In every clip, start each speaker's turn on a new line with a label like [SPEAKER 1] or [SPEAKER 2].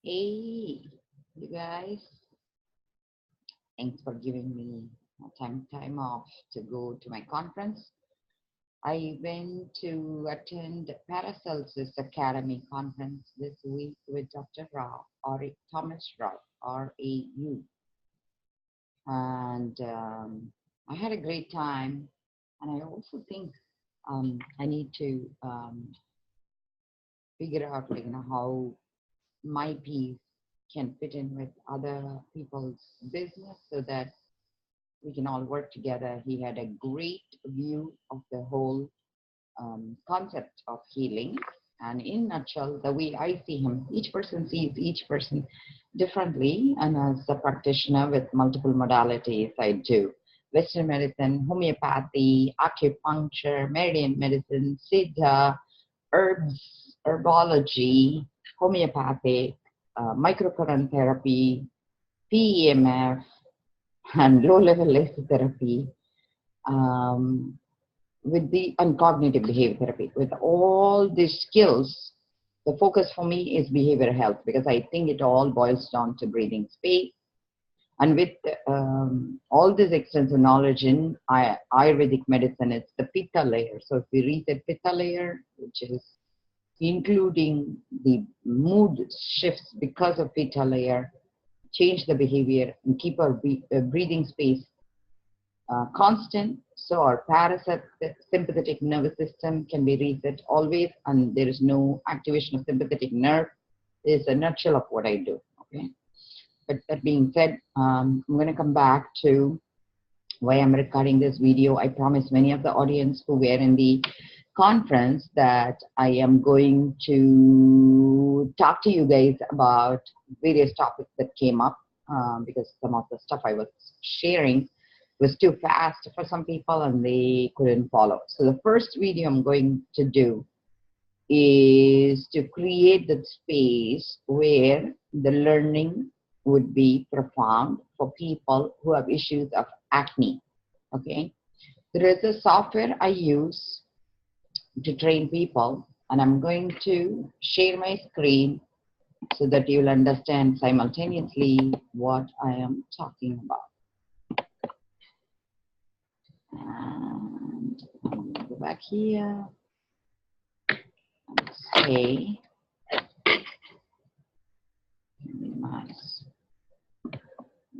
[SPEAKER 1] Hey, you guys, thanks for giving me time off to go to my conference. I went to attend Paracelsus Academy conference this week with Dr. Rao, or Thomas Rao, R-A-U. And I had a great time. And I also think I need to figure out, how my piece can fit in with other people's business so that we can all work together. He had a great view of the whole concept of healing. And in a nutshell, the way I see him, each person sees each person differently. And as a practitioner with multiple modalities, I do Western medicine, homeopathy, acupuncture, Meridian medicine, Siddha, herbs, herbology, homeopathic, microcurrent therapy, PEMF, and low-level laser therapy, and cognitive behavior therapy. With all these skills, the focus for me is behavioral health, because I think it all boils down to breathing space. And with all this extensive knowledge in Ayurvedic medicine, it's the Pitta layer. So if we read the Pitta layer, which is including the mood shifts because of Pitta layer, change the behavior and keep our breathing space constant, so our parasympathetic nervous system can be reset always, and there is no activation of sympathetic nerve. Is a nutshell of what I do. Okay, but that being said, I'm going to come back to why I'm recording this video. I promised many of the audience who were in the conference that I am going to talk to you guys about various topics that came up, because some of the stuff I was sharing was too fast for some people and they couldn't follow. So the first video I'm going to do is to create that space where the learning would be profound for people who have issues of acne. Okay, there is a software I use to train people, and I'm going to share my screen so that you'll understand simultaneously what I am talking about. And I'm going to go back here and say, minimize,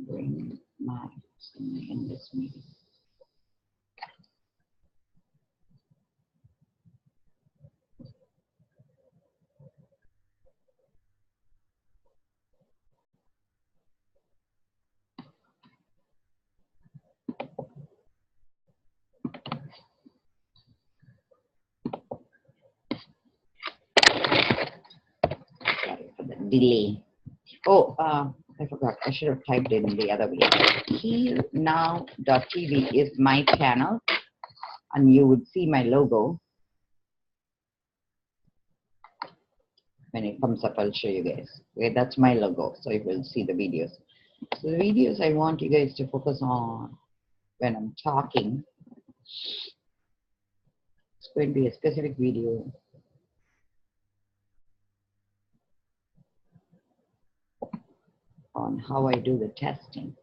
[SPEAKER 1] bring my in this meeting. Sorry for the delay. Oh, I forgot. I should have typed it in the other way. HealNow.tv is my channel, and you would see my logo. When it comes up, I'll show you guys. Okay, that's my logo, so you will see the videos. So the videos I want you guys to focus on when I'm talking, it's going to be a specific video on how I do the testing.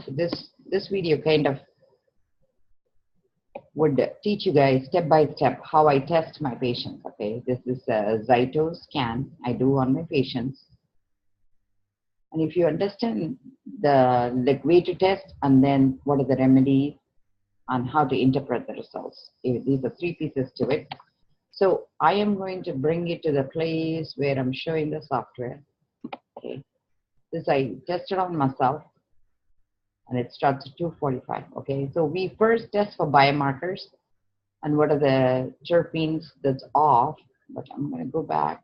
[SPEAKER 1] So this video kind of would teach you guys step by step how I test my patients. Okay, this is a Zyto scan I do on my patients. And if you understand the way to test, and then what are the remedies and how to interpret the results, these are three pieces to it. So I am going to bring it to the place where I'm showing the software. Okay, this I tested on myself, and it starts at 2:45. Okay, so we first test for biomarkers and what are the terpenes that's off. But I'm going to go back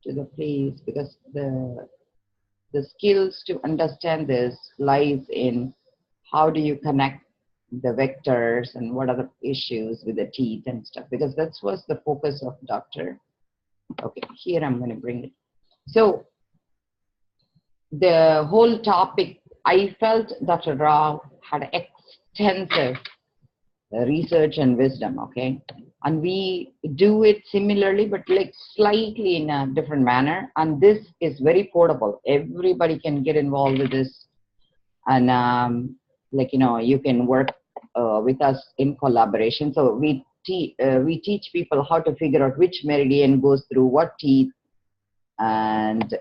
[SPEAKER 1] to the place, because the skills to understand this lies in how do you connect the vectors and what are the issues with the teeth and stuff, because that was the focus of Dr. Okay, here I'm going to bring it. So the whole topic, I felt Dr. Rao had extensive research and wisdom. Okay, And we do it similarly, but like slightly in a different manner. And this is very portable. Everybody can get involved with this. And like, you know, you can work with us in collaboration. So we teach people how to figure out which meridian goes through what teeth, and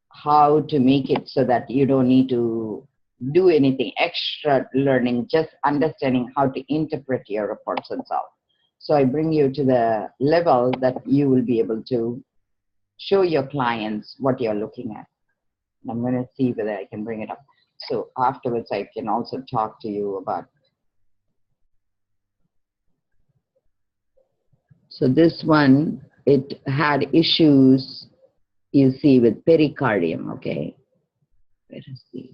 [SPEAKER 1] how to make it so that you don't need to do anything extra learning, just understanding how to interpret your reports and so. So I bring you to the level that you will be able to show your clients what you're looking at. And I'm going to see whether I can bring it up. So afterwards, I can also talk to you about. So this one, it had issues, you see, with pericardium, okay? Where is the...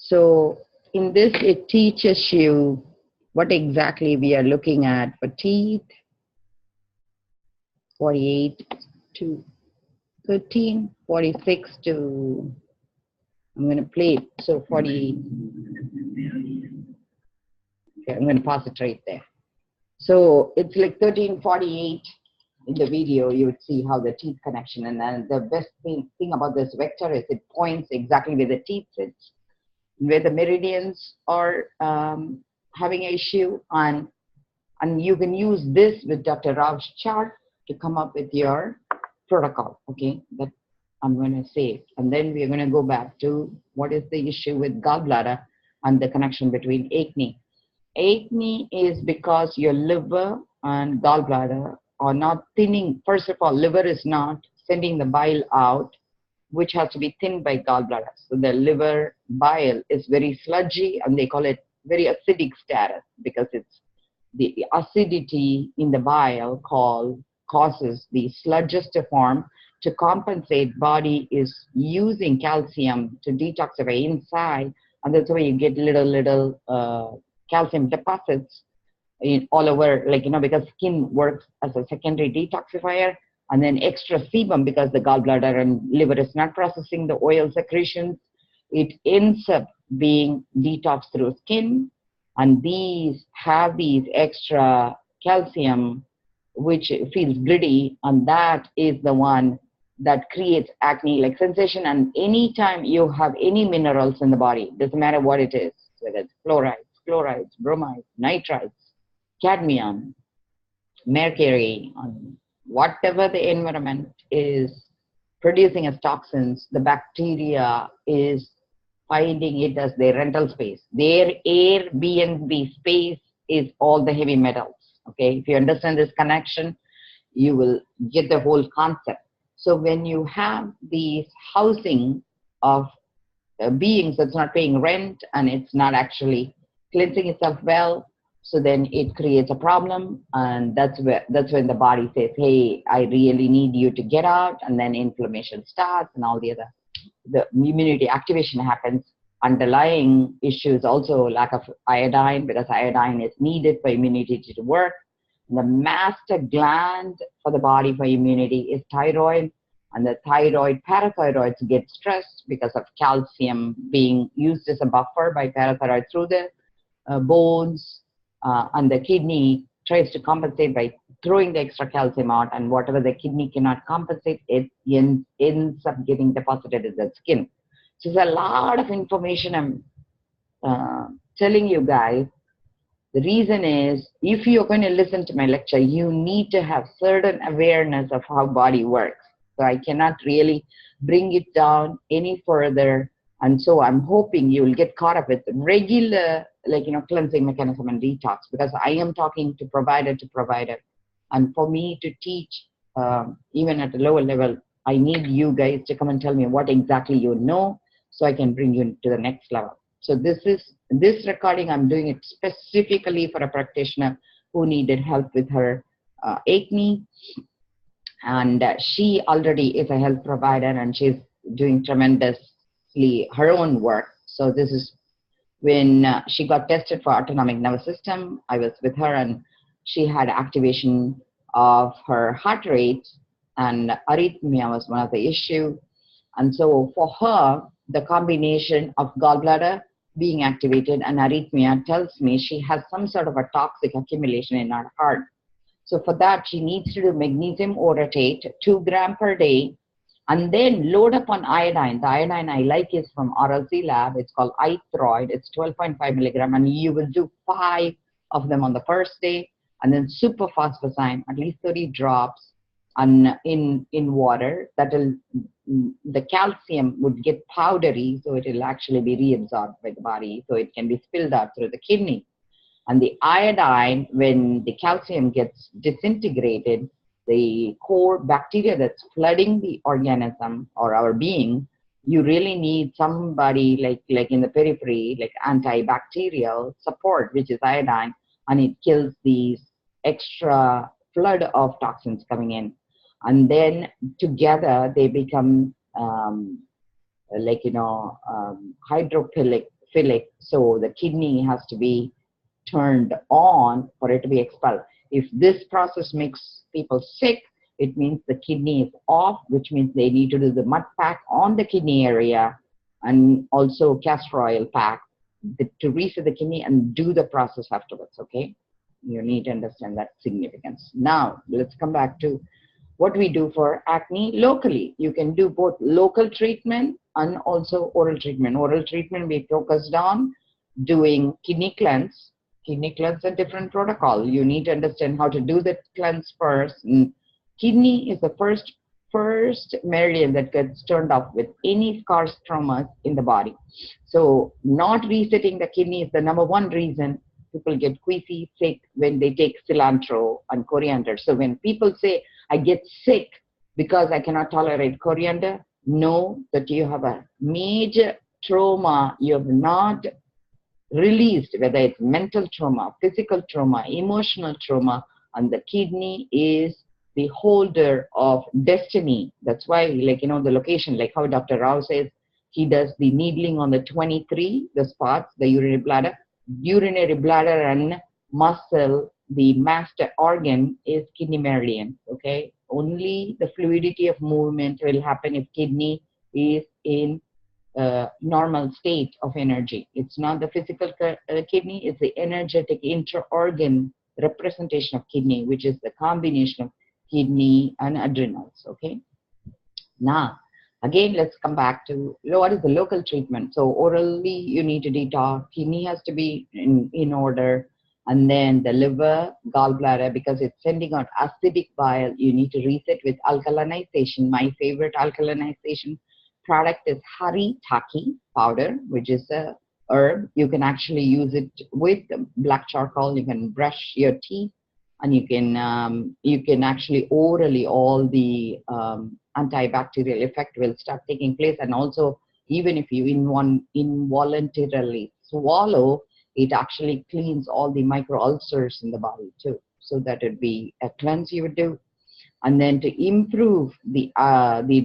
[SPEAKER 1] So in this, it teaches you what exactly we are looking at for teeth, 48 to 13, 46 to, I'm going to play it, so 48. Okay, I'm going to pause it right there. So it's like 1348 in the video. You would see how the teeth connection, and then the best thing about this vector is it points exactly where the teeth sits, where the meridians are having an issue, and you can use this with Dr. Rav's chart to come up with your protocol, okay, that I'm going to say. And then we're going to go back to what is the issue with gallbladder and the connection between acne. Acne is because your liver and gallbladder are not thinning. First of all, liver is not sending the bile out, which has to be thinned by gallbladder. So the liver bile is very sludgy, and they call it very acidic status because it's the acidity in the bile causes the sludges to form. To compensate, body is using calcium to detoxify inside, and that's why you get little calcium deposits all over, like, you know, because skin works as a secondary detoxifier, and then extra sebum because the gallbladder and liver is not processing the oil secretions. It ends up being detoxed through skin, and these have these extra calcium, which feels gritty, and that is the one that creates acne-like sensation. And anytime you have any minerals in the body, doesn't matter what it is, whether it's fluorides, chlorides, bromides, nitrites, cadmium, mercury, whatever the environment is producing as toxins, the bacteria is finding it as their rental space. Their Airbnb space is all the heavy metals. Okay, if you understand this connection, you will get the whole concept. So when you have these housing of beings that's not paying rent and it's not actually cleansing itself well, so then it creates a problem, and that's when the body says, hey, I really need you to get out, and then inflammation starts and all the immunity activation happens. Underlying issues also lack of iodine, because iodine is needed for immunity to work. The master gland for the body for immunity is thyroid, and the thyroid parathyroids get stressed because of calcium being used as a buffer by parathyroid through the bones, and the kidney tries to compensate by throwing the extra calcium out, and whatever the kidney cannot compensate, it ends up getting deposited in the skin. So there's a lot of information I'm telling you guys. The reason is, if you're going to listen to my lecture, you need to have certain awareness of how body works. So I cannot really bring it down any further. And so I'm hoping you will get caught up with regular, like, you know, cleansing mechanism and detox, because I am talking to provider. And for me to teach, even at a lower level, I need you guys to come and tell me what exactly you know, so I can bring you to the next level. So this recording, I'm doing it specifically for a practitioner who needed help with her acne, and she already is a health provider, and she's doing tremendously her own work. So this is when she got tested for autonomic nervous system. I was with her, and she had activation of her heart rate, and arrhythmia was one of the issue. And so for her, the combination of gallbladder being activated and arrhythmia tells me she has some sort of a toxic accumulation in her heart. So for that, she needs to do magnesium orotate, 2 grams per day, and then load up on iodine. The iodine I like is from RLC Lab. It's called iThroid. It's 12.5 milligram, and you will do 5 of them on the first day, and then superphosphocine, at least 30 drops in water. That will, the calcium would get powdery, so it will actually be reabsorbed by the body, so it can be spilled out through the kidney. And the iodine, when the calcium gets disintegrated, the core bacteria that's flooding the organism or our being, you really need somebody like in the periphery, like antibacterial support, which is iodine, and it kills these extra flood of toxins coming in. And then together they become hydrophilic. So the kidney has to be turned on for it to be expelled. If this process makes people sick, it means the kidney is off, which means they need to do the mud pack on the kidney area and also castor oil pack to reset the kidney and do the process afterwards, okay? You need to understand that significance. Now, let's come back to what we do for acne locally. You can do both local treatment and also oral treatment. Oral treatment we focused on doing kidney cleanse. Kidney cleanse, a different protocol. You need to understand how to do the cleanse first. And kidney is the first meridian that gets turned off with any scars, traumas in the body. So not resetting the kidney is the number one reason people get queasy, sick when they take cilantro and coriander. So when people say, I get sick because I cannot tolerate coriander, know that you have a major trauma you have not released, whether it's mental trauma, physical trauma, emotional trauma, and the kidney is the holder of destiny. That's why, the location, like how Dr. Rao says, he does the needling on the 23, the spots, the urinary bladder and muscle. The master organ is kidney meridian, okay? Only the fluidity of movement will happen if kidney is in normal state of energy. It's not the physical kidney, it's the energetic intra-organ representation of kidney, which is the combination of kidney and adrenals, okay? Now, again, let's come back to what is the local treatment. So orally, you need to detox. Kidney has to be in order. And then the liver, gallbladder, because it's sending out acidic bile, you need to reset with alkalinization. My favorite alkalinization product is haritaki powder, which is a herb. You can actually use it with black charcoal. You can brush your teeth, and you can actually orally, all the antibacterial effect will start taking place. And also, even if you involuntarily swallow, it actually cleans all the micro ulcers in the body too. So that would be a cleanse you would do. And then to improve the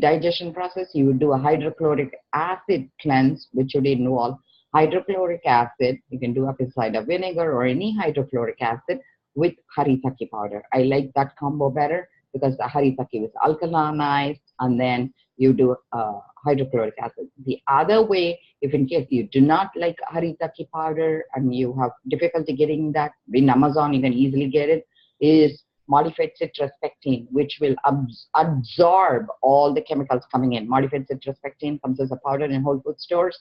[SPEAKER 1] digestion process, you would do a hydrochloric acid cleanse, which would involve hydrochloric acid. You can do apple cider vinegar or any hydrochloric acid with haritaki powder. I like that combo better because the haritaki is alkalinized, and then you do hydrochloric acid. The other way, if in case you do not like haritaki powder and you have difficulty getting that, in Amazon you can easily get it, is modified citrus pectin, which will absorb all the chemicals coming in. Modified citrus pectin comes as a powder in Whole Food stores.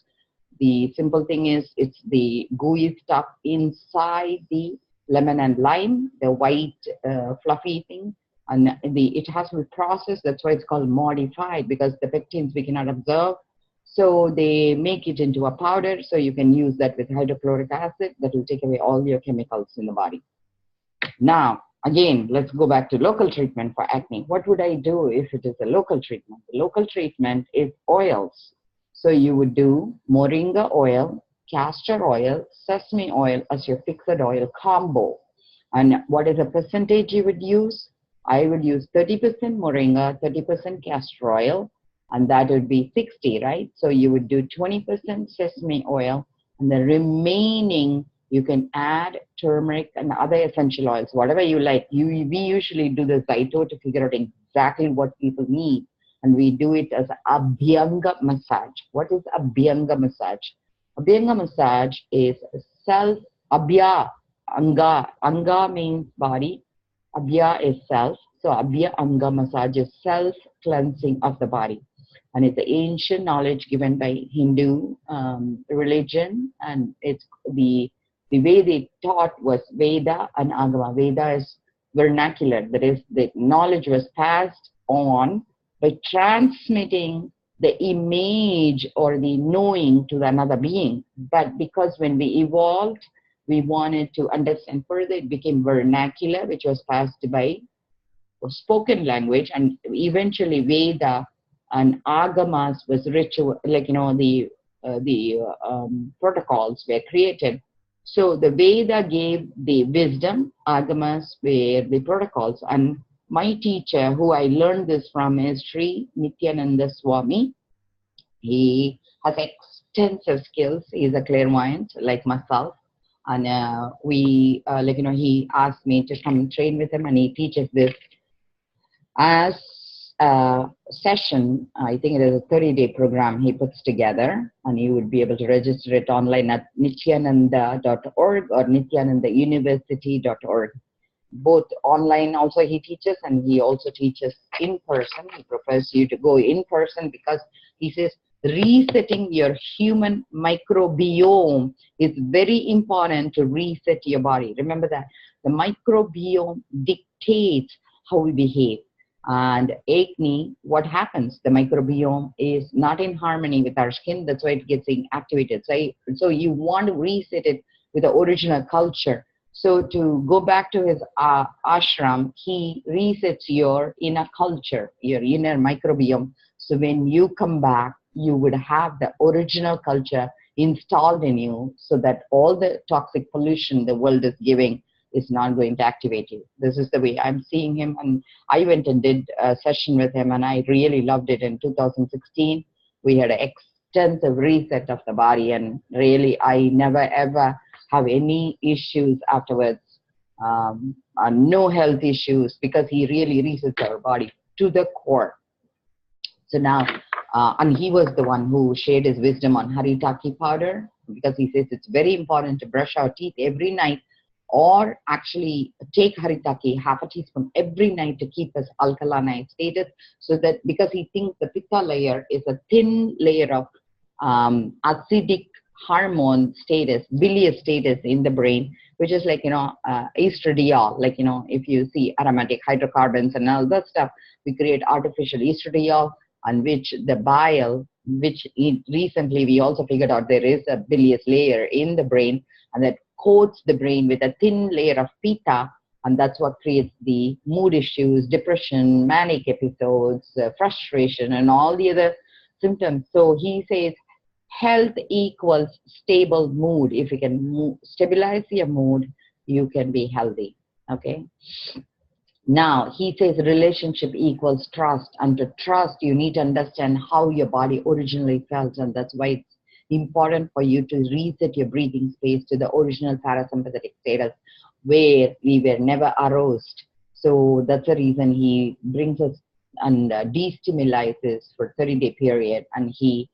[SPEAKER 1] The simple thing is, it's the gooey stuff inside the lemon and lime, the white fluffy thing, and it has to be processed. That's why it's called modified, because the pectins we cannot absorb. So they make it into a powder, so you can use that with hydrochloric acid. That will take away all your chemicals in the body. Now, again, let's go back to local treatment for acne. What would I do if it is a local treatment? The local treatment is oils. So you would do moringa oil, castor oil, sesame oil as your fixed oil combo. And what is the percentage you would use? I would use 30% moringa, 30% castor oil, and that would be 60, right? So you would do 20% sesame oil, and the remaining you can add turmeric and other essential oils, whatever you like. We usually do the Zyto to figure out exactly what people need, and we do it as Abhyanga massage. What is Abhyanga massage? Abhyanga massage is self Abhya Anga. Anga means body. Abhya is self. So Abhya Anga massage is self-cleansing of the body. And it's the ancient knowledge given by Hindu religion. And it's the way they taught was Veda and Agama. Veda is vernacular. That is, the knowledge was passed on by transmitting the image or the knowing to another being. But because when we evolved, we wanted to understand further, it became vernacular, which was passed by spoken language, and eventually Veda and Agamas was ritual, like, the protocols were created. So the Veda gave the wisdom, Agamas were the protocols. And my teacher, who I learned this from, is Sri Nithyananda Swami. He has extensive skills. He's a clairvoyant like myself. And he asked me to come train with him, and he teaches this as a session. I think it is a 30-day program he puts together, and you would be able to register it online at nithyananda.org or nithyanandauniversity.org. Both online also he teaches, and he also teaches in person. He prefers you to go in person because he says resetting your human microbiome is very important to reset your body. Remember that the microbiome dictates how we behave. And acne, what happens? The microbiome is not in harmony with our skin. That's why it gets activated. So you want to reset it with the original culture. So to go back to his ashram, he resets your inner culture, your inner microbiome. So when you come back, you would have the original culture installed in you, so that all the toxic pollution the world is giving is not going to activate you. This is the way I'm seeing him. And I went and did a session with him, and I really loved it. In 2016, we had an extensive reset of the body, and really I never ever have any issues afterwards, no health issues, because he really resets our body to the core. So now, and he was the one who shared his wisdom on haritaki powder, because he says it's very important to brush our teeth every night, or actually take haritaki, half a teaspoon every night, to keep us alkaline status, so that, because he thinks the pitta layer is a thin layer of acidic hormone status, bilious status in the brain, which is like, estradiol, like, if you see aromatic hydrocarbons and all that stuff, we create artificial estradiol, on which the bile, which recently we also figured out there is a bilious layer in the brain, and that coats the brain with a thin layer of pitta, and that's what creates the mood issues, depression, manic episodes, frustration, and all the other symptoms. So he says health equals stable mood. If you can stabilize your mood, you can be healthy. Okay. Now, he says relationship equals trust, and to trust, you need to understand how your body originally felt, and that's why it's important for you to reset your breathing space to the original parasympathetic status, where we were never aroused. So that's the reason he brings us and destimulizes for 30-day period, and he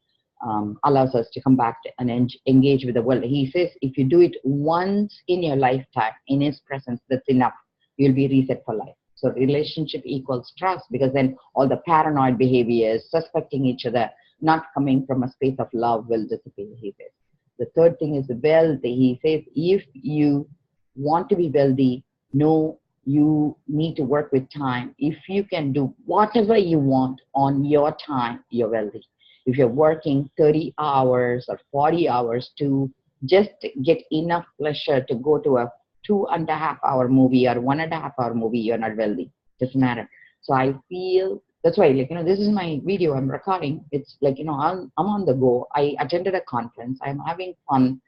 [SPEAKER 1] allows us to come back and engage with the world. He says if you do it once in your lifetime, in his presence, that's enough. You'll be reset for life. So relationship equals trust, because then all the paranoid behaviors, suspecting each other, not coming from a space of love, will disappear, he says. The third thing is wealthy. He says if you want to be wealthy, no, you need to work with time. If you can do whatever you want on your time, you're wealthy. If you're working 30 hours or 40 hours to just get enough pleasure to go to a 2.5 hour movie or 1.5 hour movie, you're not wealthy. Doesn't matter. So I feel that's why, this is my video I'm recording. It's like, I'm on the go. I attended a conference. I'm having fun.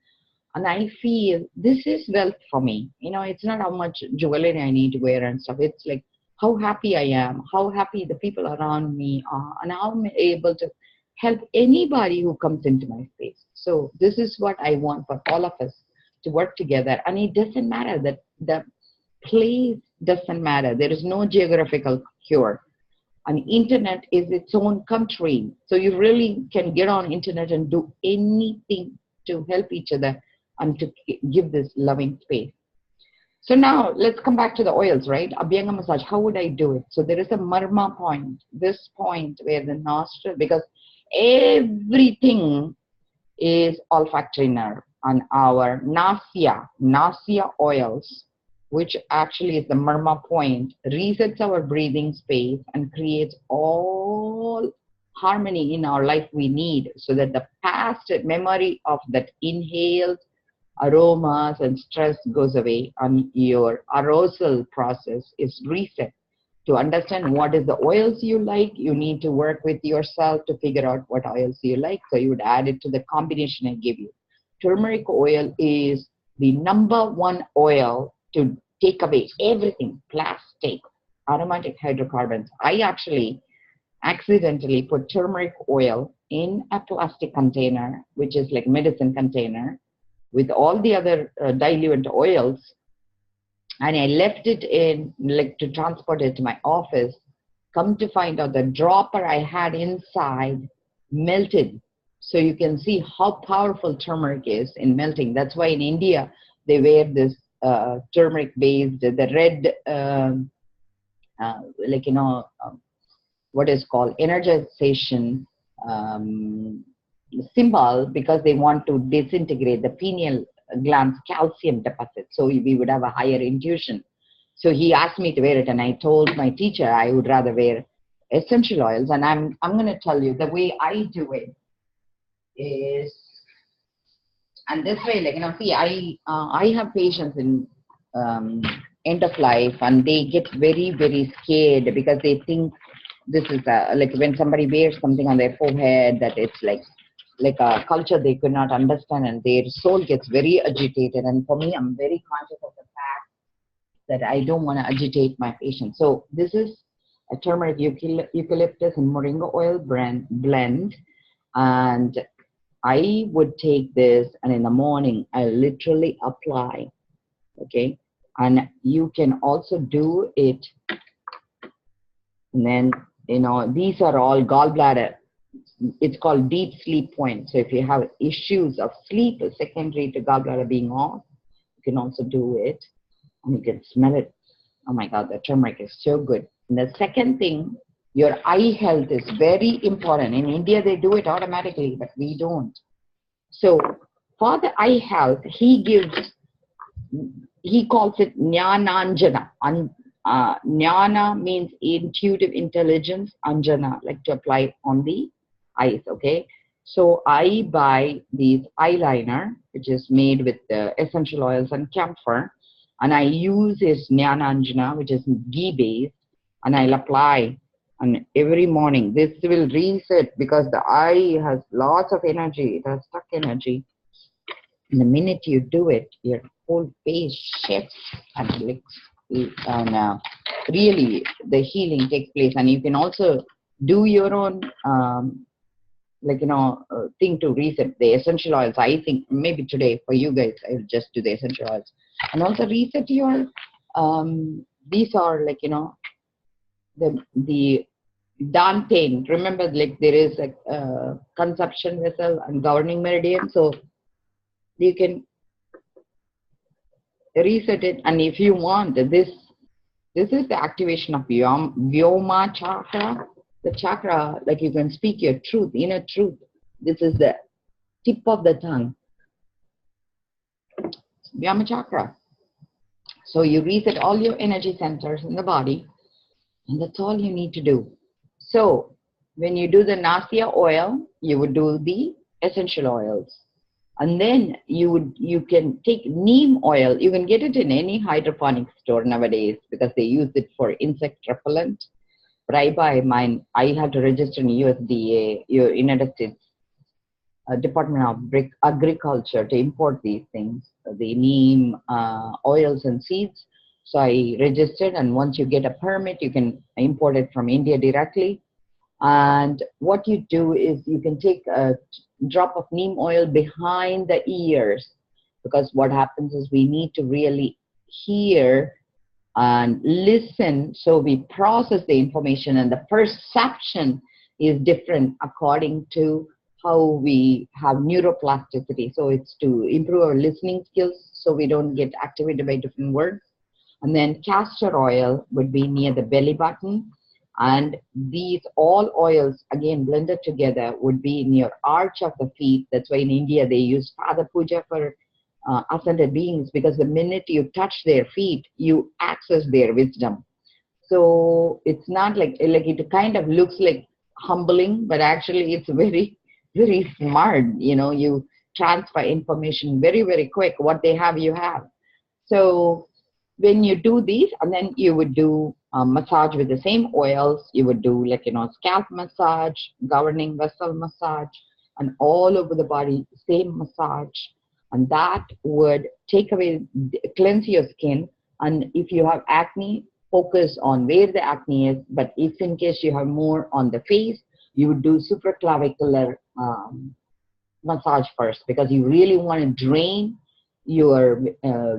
[SPEAKER 1] And I feel this is wealth for me. It's not how much jewelry I need to wear and stuff. It's like how happy I am, how happy the people around me are, and how I'm able to help anybody who comes into my space. So this is what I want for all of us to work together. And it doesn't matter that the place doesn't matter. There is no geographical cure. And internet is its own country. So you really can get on internet and do anything to help each other and to give this loving space. So now let's come back to the oils, right? Abhyanga massage, how would I do it? So there is a marma point, this point where the nostril, because everything is olfactory nerve, and our nausea oils, which actually is the marma point, resets our breathing space and creates all harmony in our life we need, so that the past memory of that inhaled aromas and stress goes away, and your arousal process is reset. To understand what is the oils you like, you need to work with yourself to figure out what oils you like. So you would add it to the combination I give you. Turmeric oil is the #1 oil to take away everything, plastic, aromatic hydrocarbons. I actually accidentally put turmeric oil in a plastic container, which is like medicine container, with all the other diluent oils, and I left it in like to transport it to my office. Come to find out, the dropper I had inside melted. So you can see how powerful turmeric is in melting. That's why in India they wear this turmeric based, the red what is called energization symbol, because they want to disintegrate the pineal gland's calcium deposit, so we would have a higher intuition. So he asked me to wear it, and I told my teacher I would rather wear essential oils. And I'm going to tell you the way I do it is, and this way, see, I have patients in end of life, and they get very, very scared because they think this is like when somebody wears something on their forehead, that it's like a culture they could not understand, and their soul gets very agitated. And for me, I'm very conscious of the fact that I don't want to agitate my patients. So this is a turmeric, eucalyptus, and moringa oil blend. And I would take this, and in the morning, I literally apply, okay? And you can also do it, and then, these are all gallbladder. It's called deep sleep point. So if you have issues of sleep secondary to gallbladder being off, you can also do it, and you can smell it. Oh my God, the turmeric is so good. And the second thing, your eye health is very important. In India, they do it automatically, but we don't. So for the eye health, he calls it Jnananjana. Jnana means intuitive intelligence, Anjana, like to apply on the eyes, okay? So I buy these eyeliner, which is made with essential oils and camphor, and I use this Jnananjana, which is ghee-based, and I'll apply. And every morning, this will reset, because the eye has lots of energy. It has stuck energy. And the minute you do it, your whole face shifts, and really the healing takes place. And you can also do your own thing to reset the essential oils. I think maybe today for you guys, I will just do the essential oils, and also reset your these are the Dantein. Remember, there is a consumption vessel and governing meridian, so you can reset it. And if you want, this is the activation of Vyoma chakra. The chakra, you can speak your truth, inner truth. This is the tip of the tongue. Vyoma chakra. So you reset all your energy centers in the body, and that's all you need to do. So when you do the nausea oil, you would do the essential oils. And then you can take neem oil. You can get it in any hydroponic store nowadays, because they use it for insect repellent. But I buy mine. I have to register in USDA, United States Department of Agriculture to import these things, the neem oils and seeds. So I registered, and once you get a permit, you can import it from India directly. And what you do is you can take a drop of neem oil behind the ears, because what happens is we need to really hear and listen, so we process the information, and the perception is different according to how we have neuroplasticity. So it's to improve our listening skills so we don't get activated by different words. And then castor oil would be near the belly button, and these all oils again blended together would be in your arch of the feet. That's why in India they use Pada Puja for ascended beings, because the minute you touch their feet, you access their wisdom. So it's not like it kind of looks like humbling, but actually it's very, very smart. You know, you transfer information very, very quick. What they have, you have. So when you do these, and then you would do massage with the same oils, you would do scalp massage, governing vessel massage, and all over the body, same massage. And that would take away, cleanse your skin. And if you have acne, focus on where the acne is. But if in case you have more on the face, you would do supraclavicular massage first, because you really want to drain your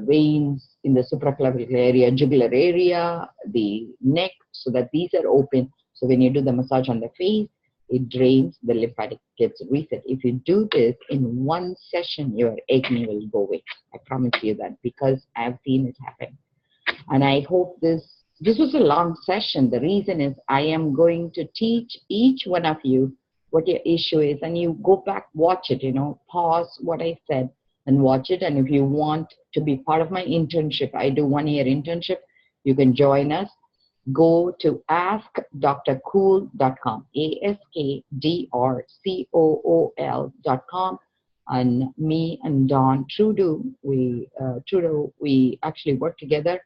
[SPEAKER 1] veins in the supraclavicular area, jugular area, the neck, so that these are open. So when you do the massage on the face, it drains, the lymphatic gets reset. If you do this in one session, your acne will go away. I promise you that, because I've seen it happen. And I hope this was a long session. The reason is I am going to teach each one of you what your issue is, and you go back, watch it, pause what I said and watch it. And if you want to be part of my internship, I do 1-year internship, you can join us. Go to askdrcool.com, ASKDRCOOL.com, and me and Don Trudeau, we actually work together,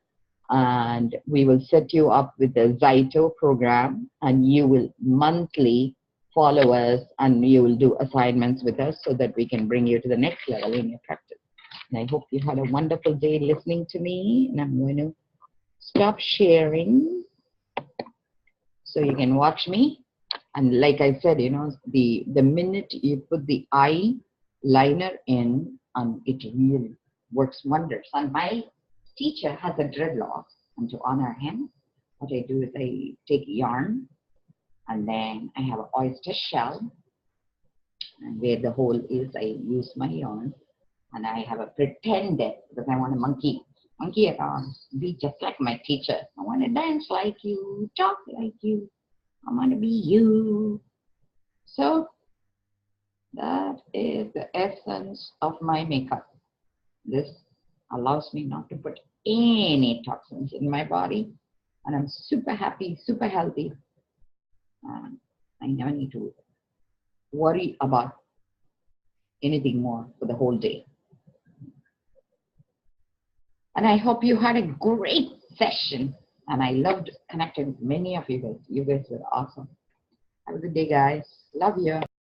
[SPEAKER 1] and we will set you up with the Zyto program, and you will monthly follow us, and you will do assignments with us so that we can bring you to the next level in your practice. And I hope you had a wonderful day listening to me, and I'm going to stop sharing so you can watch me. And like I said, the minute you put the eyeliner in, it really works wonders. And my teacher has a dreadlock, and to honor him, what I do is I take yarn, and then I have an oyster shell, and where the hole is, I use my yarn, and I have a pretender, because I want a monkey around, be just like my teacher. I want to dance like you, talk like you. I want to be you. So that is the essence of my makeup. This allows me not to put any toxins in my body, and I'm super happy, super healthy. I never need to worry about anything more for the whole day. And I hope you had a great session, and I loved connecting with many of you guys. You guys were awesome. Have a good day, guys. Love you.